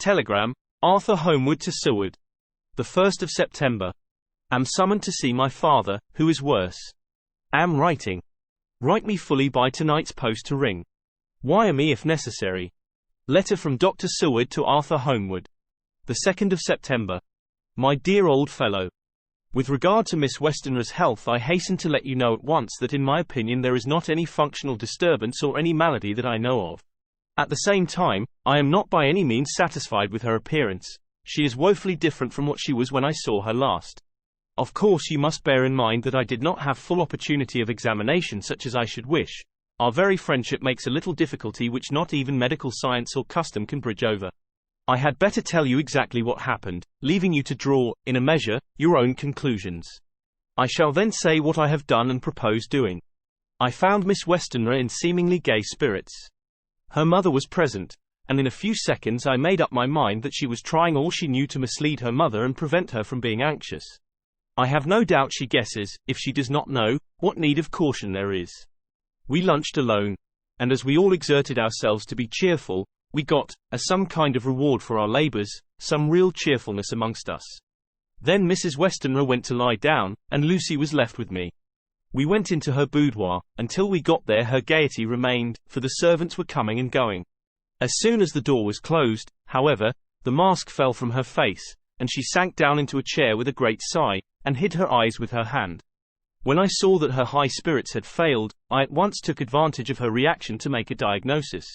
Telegram, Arthur Holmwood to Seward. The 1st of September. Am summoned to see my father, who is worse. Am writing. Write me fully by tonight's post to ring. Wire me if necessary. Letter from Dr. Seward to Arthur Holmwood. The 2nd of September. My dear old fellow. With regard to Miss Westenra's health, I hasten to let you know at once that in my opinion there is not any functional disturbance or any malady that I know of. At the same time, I am not by any means satisfied with her appearance. She is woefully different from what she was when I saw her last. Of course you must bear in mind that I did not have full opportunity of examination such as I should wish. Our very friendship makes a little difficulty which not even medical science or custom can bridge over. I had better tell you exactly what happened, leaving you to draw, in a measure, your own conclusions. I shall then say what I have done and propose doing. I found Miss Westenra in seemingly gay spirits. Her mother was present, and in a few seconds I made up my mind that she was trying all she knew to mislead her mother and prevent her from being anxious. I have no doubt she guesses, if she does not know, what need of caution there is. We lunched alone, and as we all exerted ourselves to be cheerful, we got, as some kind of reward for our labors, some real cheerfulness amongst us. Then Mrs. Westenra went to lie down, and Lucy was left with me. We went into her boudoir. Until we got there her gaiety remained, for the servants were coming and going. As soon as the door was closed, however, the mask fell from her face, and she sank down into a chair with a great sigh, and hid her eyes with her hand. When I saw that her high spirits had failed, I at once took advantage of her reaction to make a diagnosis.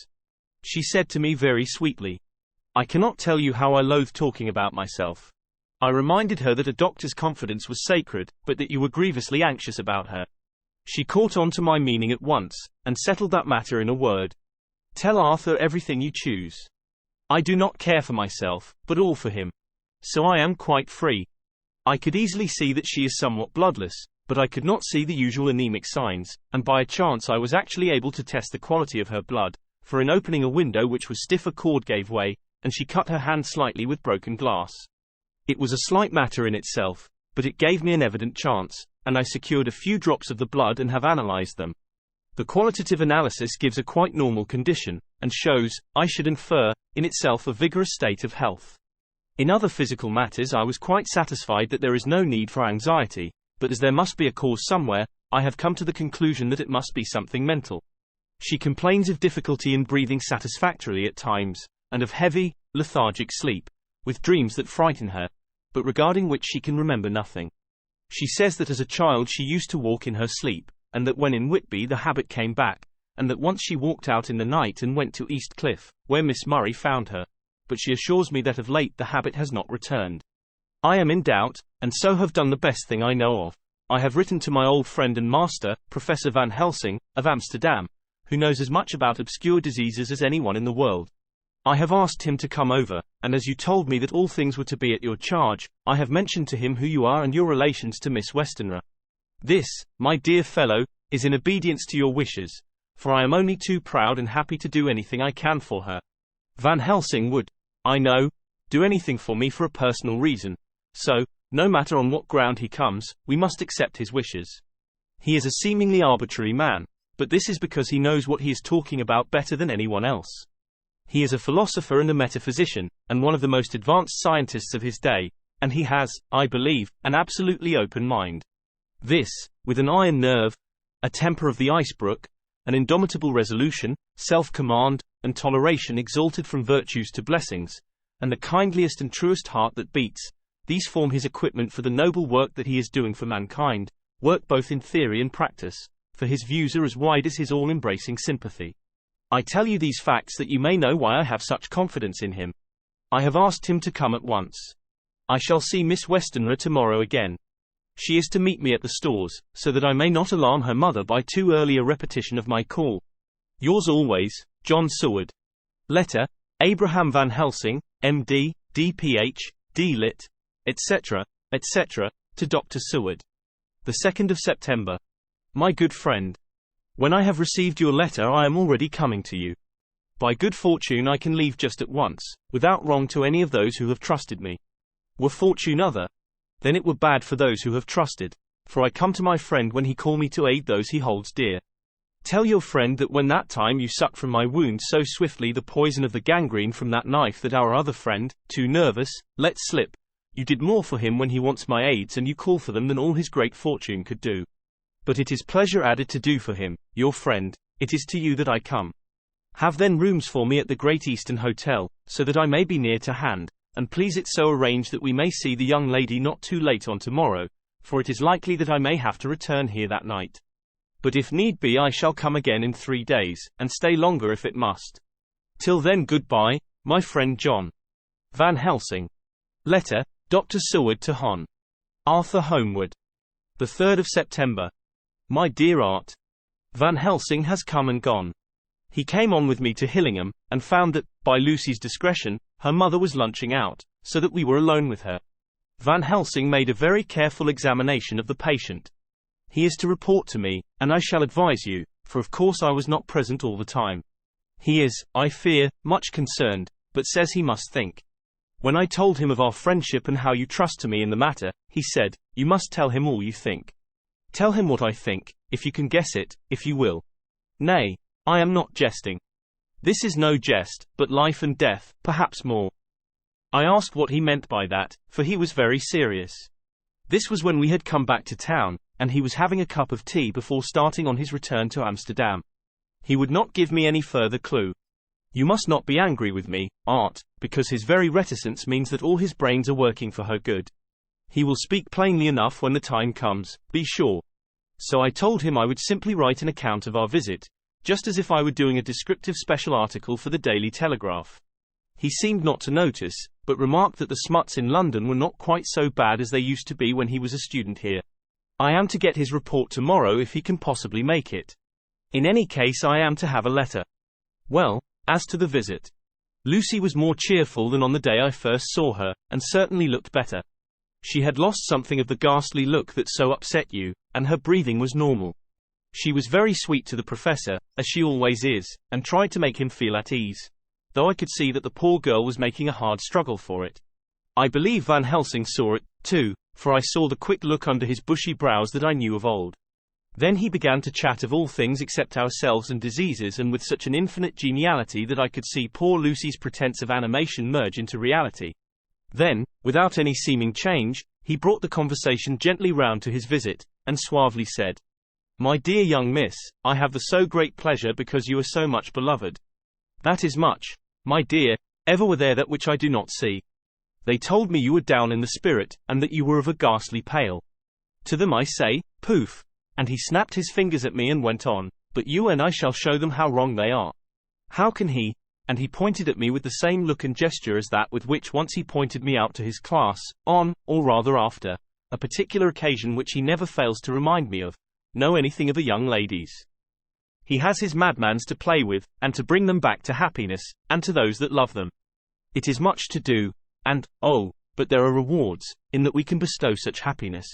She said to me very sweetly, "I cannot tell you how I loathe talking about myself." I reminded her that a doctor's confidence was sacred, but that you were grievously anxious about her. She caught on to my meaning at once, and settled that matter in a word. "Tell Arthur everything you choose. I do not care for myself, but all for him. So I am quite free." I could easily see that she is somewhat bloodless, but I could not see the usual anemic signs, and by a chance I was actually able to test the quality of her blood, for in opening a window which was stiff a cord gave way, and she cut her hand slightly with broken glass. It was a slight matter in itself, but it gave me an evident chance, and I secured a few drops of the blood and have analyzed them. The qualitative analysis gives a quite normal condition, and shows, I should infer, in itself a vigorous state of health. In other physical matters I was quite satisfied that there is no need for anxiety, but as there must be a cause somewhere, I have come to the conclusion that it must be something mental. She complains of difficulty in breathing satisfactorily at times, and of heavy, lethargic sleep, with dreams that frighten her, but regarding which she can remember nothing. She says that as a child she used to walk in her sleep, and that when in Whitby the habit came back, and that once she walked out in the night and went to East Cliff, where Miss Murray found her, but she assures me that of late the habit has not returned. I am in doubt, and so have done the best thing I know of. I have written to my old friend and master, Professor Van Helsing, of Amsterdam, who knows as much about obscure diseases as anyone in the world. I have asked him to come over, and as you told me that all things were to be at your charge, I have mentioned to him who you are and your relations to Miss Westenra. This, my dear fellow, is in obedience to your wishes, for I am only too proud and happy to do anything I can for her. Van Helsing would, I know, do anything for me for a personal reason, so, no matter on what ground he comes, we must accept his wishes. He is a seemingly arbitrary man, but this is because he knows what he is talking about better than anyone else. He is a philosopher and a metaphysician, and one of the most advanced scientists of his day, and he has, I believe, an absolutely open mind. This, with an iron nerve, a temper of the icebrook, an indomitable resolution, self-command, and toleration exalted from virtues to blessings, and the kindliest and truest heart that beats, these form his equipment for the noble work that he is doing for mankind, work both in theory and practice, for his views are as wide as his all-embracing sympathy. I tell you these facts that you may know why I have such confidence in him. I have asked him to come at once. I shall see Miss Westenra tomorrow again. She is to meet me at the stores, so that I may not alarm her mother by too early a repetition of my call. Yours always, John Seward. Letter, Abraham Van Helsing, M.D., D.Ph., D.Lit., etc., etc., to Dr. Seward. The 2nd of September. My good friend. When I have received your letter I am already coming to you. By good fortune I can leave just at once, without wrong to any of those who have trusted me. Were fortune other, then it were bad for those who have trusted, for I come to my friend when he call me to aid those he holds dear. Tell your friend that when that time you sucked from my wound so swiftly the poison of the gangrene from that knife that our other friend, too nervous, let slip, you did more for him when he wants my aids and you call for them than all his great fortune could do. But it is pleasure added to do for him, your friend, it is to you that I come. Have then rooms for me at the Great Eastern Hotel, so that I may be near to hand, and please it so arrange that we may see the young lady not too late on tomorrow, for it is likely that I may have to return here that night. But if need be I shall come again in 3 days, and stay longer if it must. Till then goodbye, my friend John. Van Helsing. Letter, Dr. Seward to Hon. Arthur Holmwood. The 3rd of September. My dear Art. Van Helsing has come and gone. He came on with me to Hillingham, and found that, by Lucy's discretion, her mother was lunching out, so that we were alone with her. Van Helsing made a very careful examination of the patient. He is to report to me, and I shall advise you, for of course I was not present all the time. He is, I fear, much concerned, but says he must think. When I told him of our friendship and how you trust to me in the matter, he said, you must tell him all you think. Tell him what I think, if you can guess it, if you will. Nay, I am not jesting. This is no jest, but life and death, perhaps more. I asked what he meant by that, for he was very serious. This was when we had come back to town, and he was having a cup of tea before starting on his return to Amsterdam. He would not give me any further clue. You must not be angry with me, Art, because his very reticence means that all his brains are working for her good. He will speak plainly enough when the time comes, be sure. So I told him I would simply write an account of our visit, just as if I were doing a descriptive special article for the Daily Telegraph. He seemed not to notice, but remarked that the smuts in London were not quite so bad as they used to be when he was a student here. I am to get his report tomorrow if he can possibly make it. In any case I am to have a letter. Well, as to the visit. Lucy was more cheerful than on the day I first saw her, and certainly looked better. She had lost something of the ghastly look that so upset you, and her breathing was normal. She was very sweet to the professor, as she always is, and tried to make him feel at ease. Though I could see that the poor girl was making a hard struggle for it. I believe Van Helsing saw it, too, for I saw the quick look under his bushy brows that I knew of old. Then he began to chat of all things except ourselves and diseases, and with such an infinite geniality that I could see poor Lucy's pretense of animation merge into reality. Then, without any seeming change, he brought the conversation gently round to his visit, and suavely said, My dear young miss, I have the so great pleasure because you are so much beloved. That is much, my dear, ever were there that which I do not see. They told me you were down in the spirit, and that you were of a ghastly pale. To them I say, poof! And he snapped his fingers at me and went on, but you and I shall show them how wrong they are. How can he? And he pointed at me with the same look and gesture as that with which once he pointed me out to his class, on, or rather after, a particular occasion which he never fails to remind me of, know anything of the young ladies. He has his madmans to play with, and to bring them back to happiness, and to those that love them. It is much to do, and, oh, but there are rewards, in that we can bestow such happiness.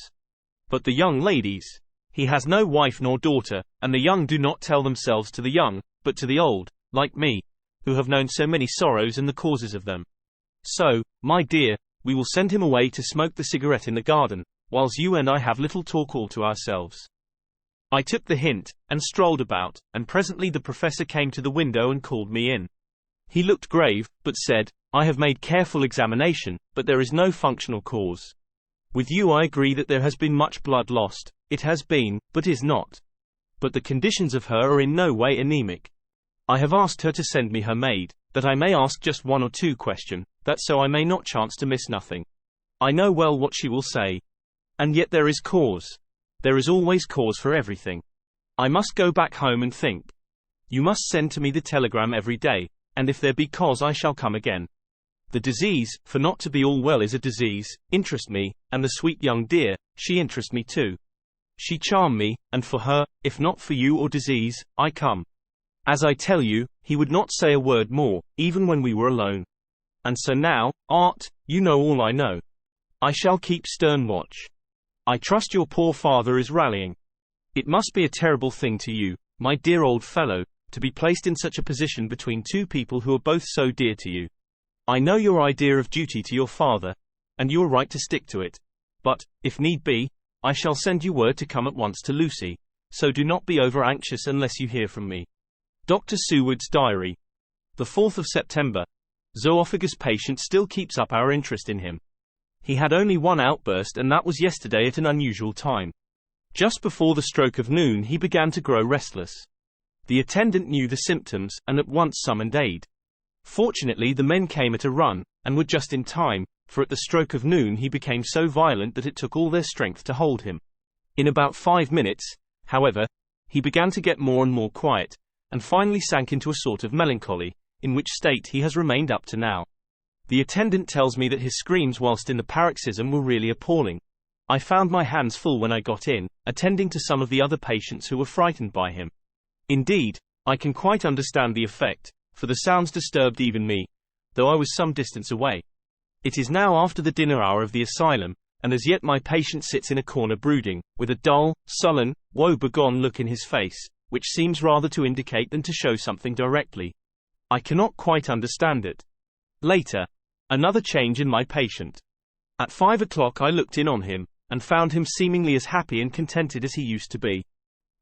But the young ladies, he has no wife nor daughter, and the young do not tell themselves to the young, but to the old, like me, who have known so many sorrows and the causes of them. So, my dear, we will send him away to smoke the cigarette in the garden, whilst you and I have little talk all to ourselves. I took the hint, and strolled about, and presently the professor came to the window and called me in. He looked grave, but said, I have made careful examination, but there is no functional cause. With you I agree that there has been much blood lost, it has been, but is not. But the conditions of her are in no way anemic. I have asked her to send me her maid, that I may ask just 1 or 2 questions, that so I may not chance to miss nothing. I know well what she will say. And yet there is cause. There is always cause for everything. I must go back home and think. You must send to me the telegram every day, and if there be cause I shall come again. The disease, for not to be all well is a disease, interest me, and the sweet young dear, she interest me too. She charm me, and for her, if not for you or disease, I come. As I tell you, he would not say a word more, even when we were alone. And so now, Art, you know all I know. I shall keep stern watch. I trust your poor father is rallying. It must be a terrible thing to you, my dear old fellow, to be placed in such a position between 2 people who are both so dear to you. I know your idea of duty to your father, and you are right to stick to it. But, if need be, I shall send you word to come at once to Lucy, so do not be over-anxious unless you hear from me. Dr. Seward's diary. The 4th of September. Zoophagus patient still keeps up our interest in him. He had only one outburst, and that was yesterday at an unusual time. Just before the stroke of noon he began to grow restless. The attendant knew the symptoms, and at once summoned aid. Fortunately the men came at a run, and were just in time, for at the stroke of noon he became so violent that it took all their strength to hold him. In about 5 minutes, however, he began to get more and more quiet, and finally sank into a sort of melancholy, in which state he has remained up to now. The attendant tells me that his screams whilst in the paroxysm were really appalling. I found my hands full when I got in, attending to some of the other patients who were frightened by him. Indeed, I can quite understand the effect, for the sounds disturbed even me, though I was some distance away. It is now after the dinner hour of the asylum, and as yet my patient sits in a corner brooding, with a dull, sullen, woe-begone look in his face, which seems rather to indicate than to show something directly. I cannot quite understand it. Later. Another change in my patient. At 5 o'clock I looked in on him, and found him seemingly as happy and contented as he used to be.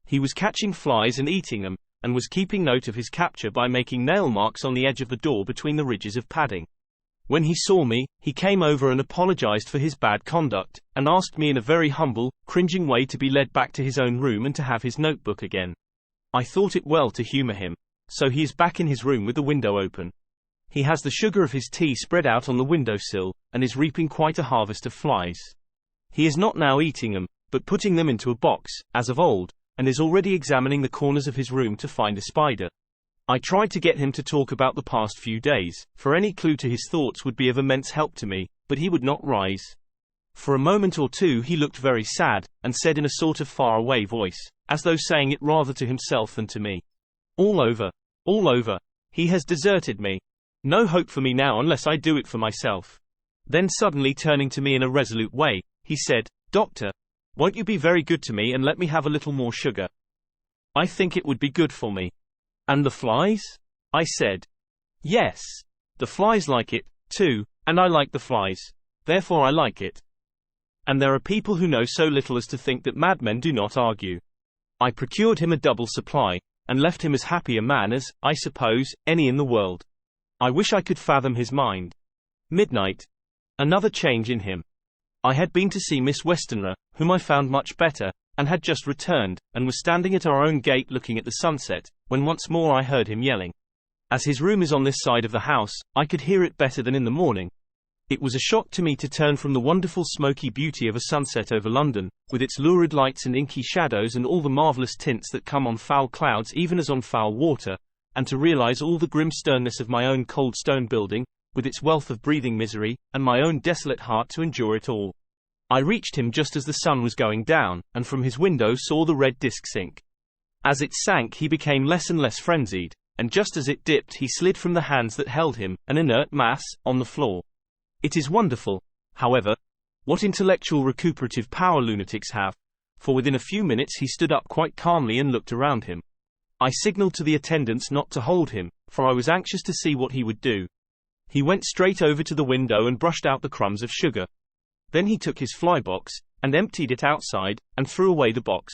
He was catching flies and eating them, and was keeping note of his capture by making nail marks on the edge of the door between the ridges of padding. When he saw me, he came over and apologized for his bad conduct, and asked me in a very humble, cringing way to be led back to his own room and to have his notebook again. I thought it well to humor him, so he is back in his room with the window open. He has the sugar of his tea spread out on the windowsill, and is reaping quite a harvest of flies. He is not now eating them, but putting them into a box, as of old, and is already examining the corners of his room to find a spider. I tried to get him to talk about the past few days, for any clue to his thoughts would be of immense help to me, but he would not rise. For a moment or two he looked very sad, and said in a sort of far-away voice, as though saying it rather to himself than to me, "All over. All over. He has deserted me. No hope for me now unless I do it for myself." Then suddenly turning to me in a resolute way, he said, "Doctor, won't you be very good to me and let me have a little more sugar? I think it would be good for me." "And the flies?" I said. "Yes. The flies like it, too, and I like the flies. Therefore I like it. And there are people who know so little as to think that madmen do not argue." I procured him a double supply, and left him as happy a man as, I suppose, any in the world. I wish I could fathom his mind. Midnight. Another change in him. I had been to see Miss Westenra, whom I found much better, and had just returned, and was standing at our own gate looking at the sunset, when once more I heard him yelling. As his room is on this side of the house, I could hear it better than in the morning. It was a shock to me to turn from the wonderful smoky beauty of a sunset over London, with its lurid lights and inky shadows and all the marvellous tints that come on foul clouds even as on foul water, and to realize all the grim sternness of my own cold stone building, with its wealth of breathing misery, and my own desolate heart to endure it all. I reached him just as the sun was going down, and from his window saw the red disk sink. As it sank he became less and less frenzied, and just as it dipped he slid from the hands that held him, an inert mass, on the floor. It is wonderful, however, what intellectual recuperative power lunatics have, for within a few minutes he stood up quite calmly and looked around him. I signaled to the attendants not to hold him, for I was anxious to see what he would do. He went straight over to the window and brushed out the crumbs of sugar. Then he took his fly box, and emptied it outside, and threw away the box.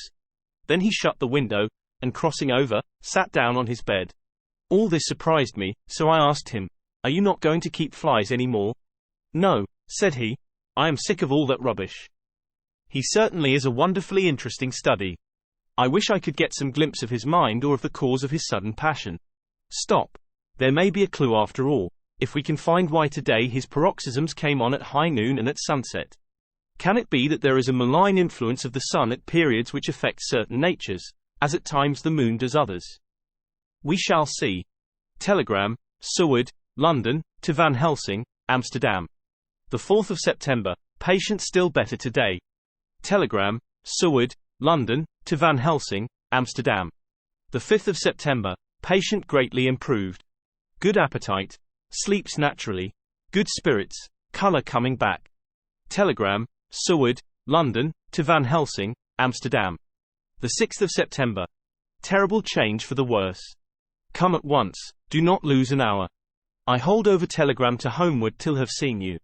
Then he shut the window, and crossing over, sat down on his bed. All this surprised me, so I asked him, "Are you not going to keep flies any more?" "No," said he. "I am sick of all that rubbish." He certainly is a wonderfully interesting study. I wish I could get some glimpse of his mind or of the cause of his sudden passion. Stop. There may be a clue after all, if we can find why today his paroxysms came on at high noon and at sunset. Can it be that there is a malign influence of the sun at periods which affects certain natures, as at times the moon does others? We shall see. Telegram, Seward, London, to Van Helsing, Amsterdam. The 4th of September. Patient still better today. Telegram, Seward, London, to Van Helsing, Amsterdam. The 5th of September. Patient greatly improved. Good appetite. Sleeps naturally. Good spirits. Color coming back. Telegram, Seward, London, to Van Helsing, Amsterdam. The 6th of September. Terrible change for the worse. Come at once. Do not lose an hour. I hold over telegram to homeward till have seen you.